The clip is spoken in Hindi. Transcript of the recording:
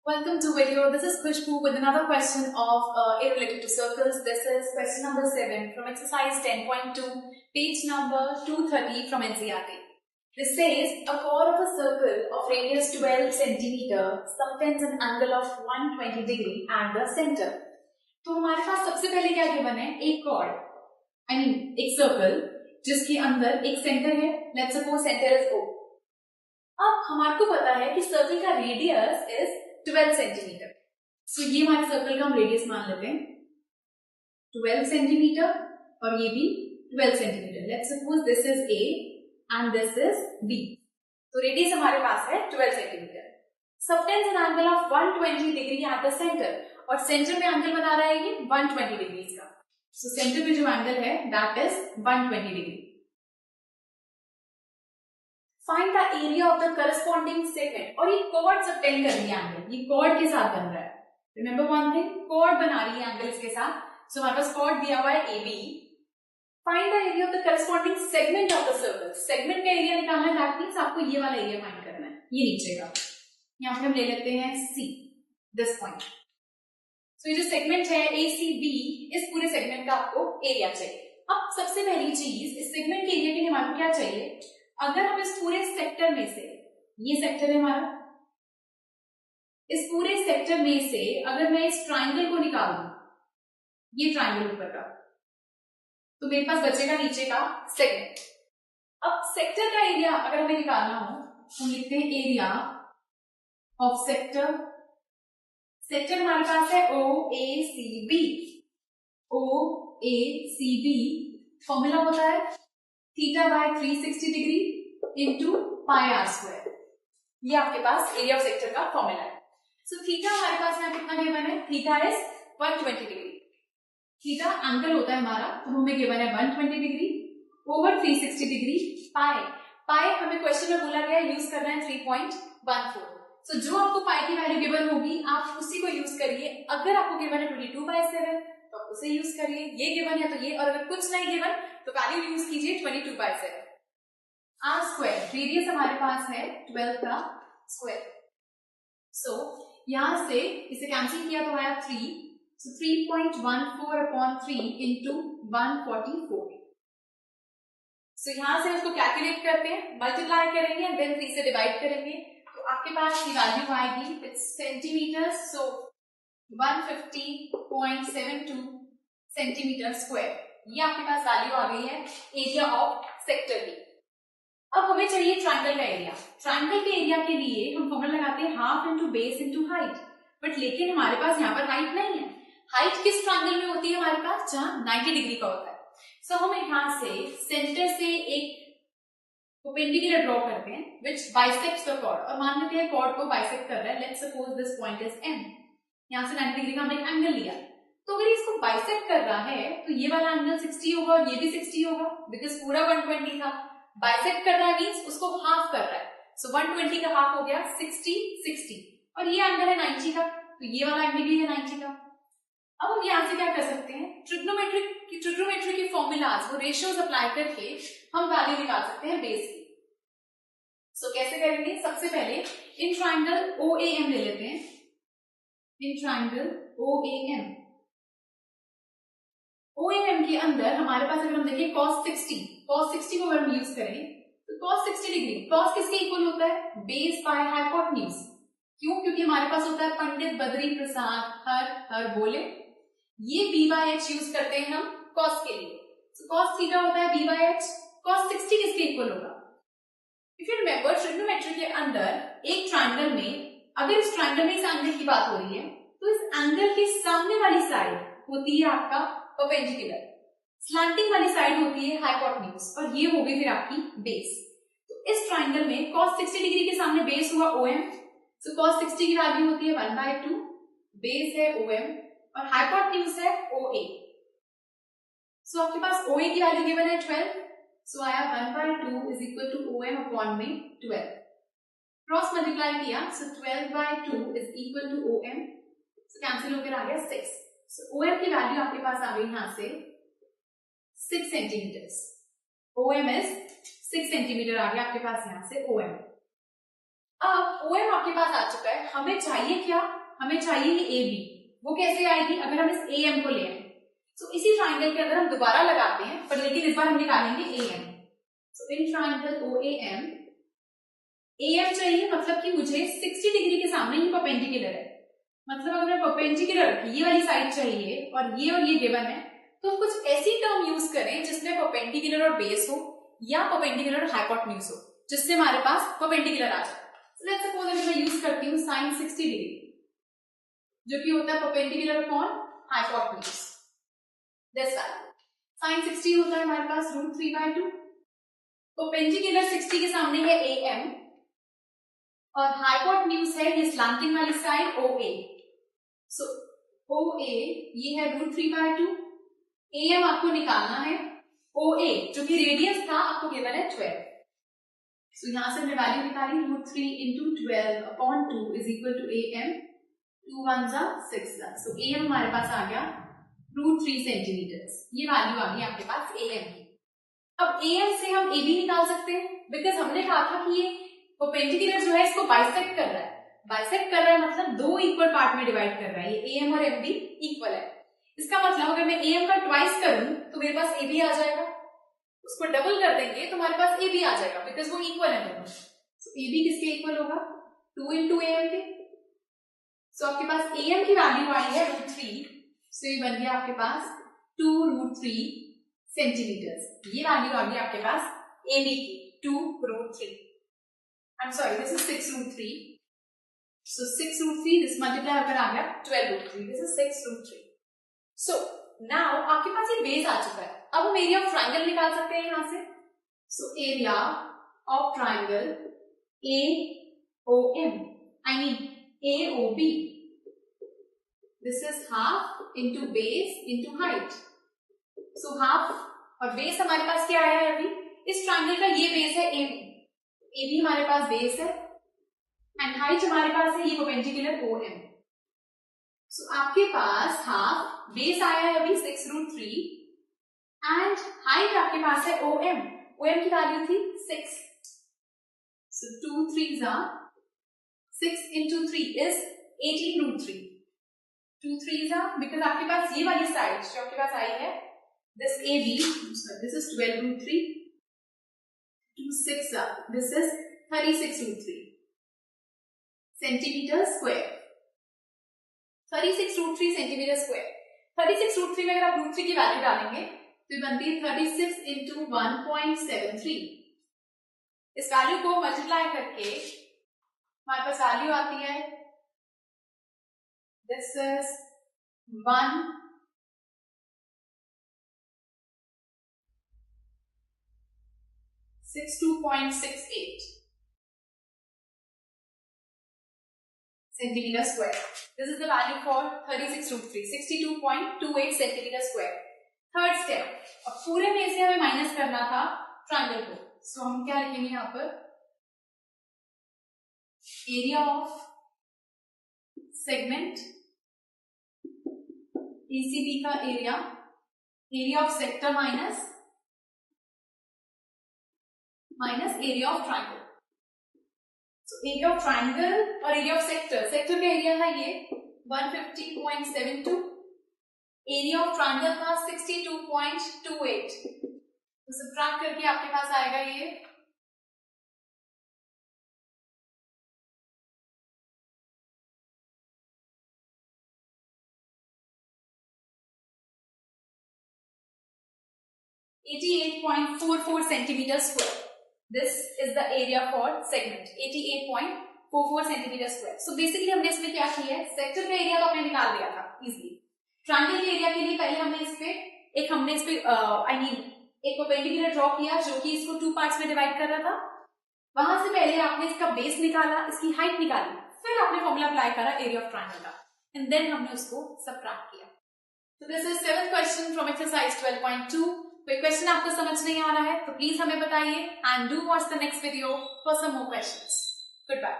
Welcome to video. This is Khushbu with another question of A related to circles. This is question number 7 from exercise 10.2, page number 230 from NCERT. This says a chord of a circle of radius 12 centimeter subtends an angle of 120 degree at the center. तो हमारे पास सबसे पहले क्या गिवन है, एक chord, एक सर्कल जिसके अंदर एक सेंटर है. Let's suppose centre is O. अब हमारे को पता है कि सर्कल का रेडियस इज 12 सेंटीमीटर. सो ये हमारे सर्कल का हम रेडियस मान लेते हैं 12 सेंटीमीटर और ये भी 12 centimetre. Let's suppose this is A and this is B. तो रेडियस हमारे पास है 12 centimetre. Subtends an angle of 120 degree at the centre, और सेंटर में एंगल बना रहा है ये 120 डिग्री का. सो सेंटर पे जो एंगल है that is 120 degree. Find the area of the corresponding segment. और ये कॉर्ड सबटेंड कर रही है एंगल, ये कॉर्ड के साथ बन रहा है. रिमेंबर वन थिंग, कॉर्ड बना रही है एंगल इसके साथ. सो हमारे पास कॉर्ड दिया हुआ है AB. Find the area of the corresponding segment of the circle. Segment का एरिया निकालना है, दैट मींस आपको ये वाला एरिया फाइंड करना है, ये नीचे का. यहाँ पे हम ले लेते हैं C, दिस पॉइंट. सो ये जो सेगमेंट है ACB, इस पूरे सेगमेंट का आपको एरिया चाहिए. अब सबसे पहली चीज, इस सेगमेंट के एरिया के लिए हमारे को क्या चाहिए. अगर हम इस पूरे सेक्टर में से, ये सेक्टर है हमारा, इस पूरे सेक्टर में से अगर मैं इस ट्राइंगल को निकाल दूं, ये ट्राइंगल ऊपर का, तो मेरे पास बचेगा नीचे का सेगमेंट. अब सेक्टर का एरिया अगर हमें निकालना हो तो लिखते हैं एरिया ऑफ सेक्टर. सेक्टर हमारे पास है OACB. OACB फॉर्मूला होता है theta by 360 degree into pi r square. ये आपके पास एरिया ऑफ सेक्टर का फॉर्मूला है. सो थीटा हमारे पास यहाँ कितना गिवन है, theta is 120 degree. Theta angle होता है हमारा, तो हमें गिवन है 120 degree over 360 degree pi. Pi हमें क्वेश्चन में बोला गया यूज करना है 3.14. सो जो आपको पाई की वैल्यू गिवन होगी आप उसी को यूज करिए. अगर आपको गिवन है 22/7 तो आप उसे यूज करिए. ये गिवन है तो ये, और अगर कुछ नहीं गिवन तो वैल्यू यूज कीजिए 22/7. आर स्क्वायर रेडियस हमारे पास है 12 का स्क्वायर. सो यहां से इसे कैंसिल किया तो आया 3. सो 3.14/3 इंटू 144. सो यहां से उसको कैलकुलेट करते हैं, मल्टीप्लाई करेंगे देन 3 से डिवाइड करेंगे, तो आपके पास ये वैल्यू आएगी it's centimetre. So 150.72 centimetre square. ये आपके पास वैल्यू आ गई है एरिया ऑफ सेक्टर की. अब हमें चाहिए ट्राइंगल का एरिया. ट्राइंगल के एरिया के लिए हम फॉर्मूला लगाते हैं half into base into height. But लेकिन हमारे पास यहाँ पर हाइट नहीं है. हाइट किस ट्राइंगल में होती है हमारे पास, जहां 90 डिग्री का होता है. सो हम यहां से सेंटर से एक परपेंडिकुलर ड्रॉ करते हैं विच बाइसेक्ट्स द कॉर्ड, और मान लेते हैं कॉर्ड को बाइसेक्ट कर रहा है. Let's suppose this point is M. यहां से 90 डिग्री का हमने एक एंगल लिया, तो अगर इसको बाइसेक्ट कर रहा है तो ये वाला एंगल 60 होगा और ये भी 60 होगा, बिकॉज पूरा 120 था. बाइसेक्ट कर रहा है मींस उसको हाफ कर रहा है. सो 120 का हाफ हो गया 60, और ये एंगल है 90 का, तो ये वाला एंगल भी है 90 का. अब हम यहां से क्या कर सकते हैं, ट्रिग्नोमेट्री की फॉर्मूलाज, वो रेशियोज अप्लाई करके हम वैल्यू निकाल सकते हैं बेस की. सो कैसे करेंगे, सबसे पहले इन ट्राइंगल OAM ले लेते हैं. इन ट्राइंगल OAM के अंदर हमारे पास अगर हम देखें cos 60 को अगर हम यूज करें तो cos 60 डिग्री, cos किसके इक्वल होता है, बेस बाय हाइपोटेन्यूज. क्यों, क्योंकि हमारे पास होता है पंडित बद्री प्रसाद हर बोले. ये B/H यूज करते हैं हम cos के लिए. so cos थीटा होता है B/H. cos 60 किसके इक्वल होगा. इफ यू रिमेंबर ट्रिग्नोमेट्री के अंदर एक ट्राइंगल में, अगर इस ट्राइंगल में इस एंगल की बात हो रही है तो इस एंगल के सामने वाली साइड होती है आपका परपेंडिकुलर, स्लैंटिंग वाली साइड होती है हाइपोटेन्यूज, और ये हो गई फिर आपकी बेस. तो इस ट्राइंगल में cos 60 डिग्री के सामने बेस हुआ OM. सो cos 60 की वैल्यू होती है 1/2, बेस है OM और हाइपोटेन्यूज है OA. सो आपके पास OA की वैल्यू गिवन है 12. सो आया 1/2 is equal to OM upon में 12. क्रॉस मल्टीप्लाई किया, so 12/2 is equal to OM. So cancel होकर आ गया 6. सो OM की वैल्यू आपके पास आ गई यहां से 6 सेंटीमीटर. OM इज 6 सेंटीमीटर आ गया आपके पास यहां से OM. अब OM आपके पास आ चुका है, हमें चाहिए क्या, हमें चाहिए ये AB। वो कैसे आएगी, अगर हम इस AM को ले आए। सो इसी ट्राइंगल के अंदर हम दोबारा लगाते हैं, पर लेकिन इस बार हम निकालेंगे AM। So in triangle OAM, AM चाहिए मतलब कि मुझे 60 डिग्री के सामने ही परपेंडिकुलर है। मतलब अगर मैं परपेंडिकुलर ये वाली साइड चाहिए और ये गिवन है, तो कुछ ऐसी टर्म यूज करें जिसमें परपेंडिकुलर और बेस हो, या परपेंडिकुलर और हाइपोटेन्यूज हो, जिससे हमारे पास परपेंडिकुलर आ जाए। सो लेट्स सपोज अगर मैं यूज करती हूँ sin 60 डिग्री, जो कि होता है perpendicular upon hypotenuse. This value sin 60 होता है हमारे पास √3/2। परपेंडिकुलर 60 के सामने है AM और हाइपोटेन्यूज है ये स्लैंटिंग वाली साइड OA। सो OA ये है √3/2। AM आपको निकालना है, OA जो कि रेडियस था आपको गिवन है 12। सो यहां से हमने वैल्यू निकाली √3 into 12/2 is equal to AM। 2 1 जा 6 जा। सो AM हमारे पास आ गया √3 सेंटीमीटर। ये वैल्यू आ गई आपके पास AM की। अब AM से हम AB निकाल सकते हैं, बिकॉज हमने कहा था कि ये परपेंडिकुलर जो है इसको बाइसेक्ट कर रहा है। बाइसेक्ट कर रहा है मतलब दो इक्वल पार्ट में डिवाइड कर रहा है, ये AM और MB इक्वल है। इसका मतलब अगर मैं AM का ट्वाइस करूं तो मेरे पास AB आ जाएगा, उसको डबल कर देंगे तो हमारे पास AB आ जाएगा, बिकॉज वो इक्वल है दोनों। सो AB किसके इक्वल होगा, 2 into AM के। सो आपके पास AM की वैल्यू आई है √3, सो ये बन गया आपके पास 2√3 सेंटीमीटर। ये वैल्यू आ गई आपके पास AB की 2√3। I'm sorry, this is 6√3. So 6√3, this multiply होकर आ गया 12√3. This is 6√3. So now आपके पास ये बेस आ चुका है। अब हम एरिया ऑफ ट्राइंगल निकाल सकते हैं यहां से। So area of triangle AOM, I mean AOB. This is half into base into height. So half और बेस हमारे पास क्या आया है अभी, इस ट्राइंगल का ये बेस है AB। AB हमारे पास बेस है एंड हाइट हमारे पास है ये परपेंडिकुलर OM। सो आपके पास हाफ बेस आया है अभी 6√3 एंड हाइट आपके पास है OM। OM की वैल्यू थी 6। सो 2 3 are 6 into 3 is 18√3। 2 3 are because आपके पास ये वाली साइड जो आपके पास आई है this AB, this is 12√3। 2 6 are, this is 36√3 centimetre square. 36√3 centimetre square. 36√3 में अगर आप √3 की वैल्यू डालेंगे तो ये बनती है 36 into 1.73। इस वैल्यू को मल्टीप्लाई करके हमारे पास वैल्यू आती है, this is 162.68 centimeter square. This is the value for 36√3, 62.28 centimeter square. Third step, अब पूरे में से हमें माइनस करना था ट्रायंगल को। सो हम क्या लिखेंगे यहाँ पर, एरिया ऑफ सेगमेंट ECB का area, area of sector minus area of triangle. So area of triangle और एरिया ऑफ सेक्टर, सेक्टर का एरिया है ये 150.72, एरिया ऑफ ट्राइंगल का 62.28। तो सब्ट्रैक्ट करके आपके पास आएगा ये 88.44 centimeter square. This is the area for segment 88.44 centimeter square. So basically हमने इसमें क्या किया है, सेक्टर का एरिया तो हमने निकाल दिया था इजीली। ट्रायंगल के एरिया के लिए पहले हमने इस पे एक एक परपेंडिकुलर ड्रॉ किया जो कि इसको 2 पार्ट्स में डिवाइड कर रहा था। वहां से पहले आपने इसका बेस निकाला, इसकी हाइट निकाली, फिर आपने फॉर्मूला अप्लाई करा एरिया ऑफ ट्रायंगल का, एंड देन हमने उसको सबट्रैक्ट किया। So this is 7th question from exercise 12.2. कोई क्वेश्चन आपको समझ नहीं आ रहा है तो प्लीज हमें बताइए and do watch the next video for some more questions. Good bye.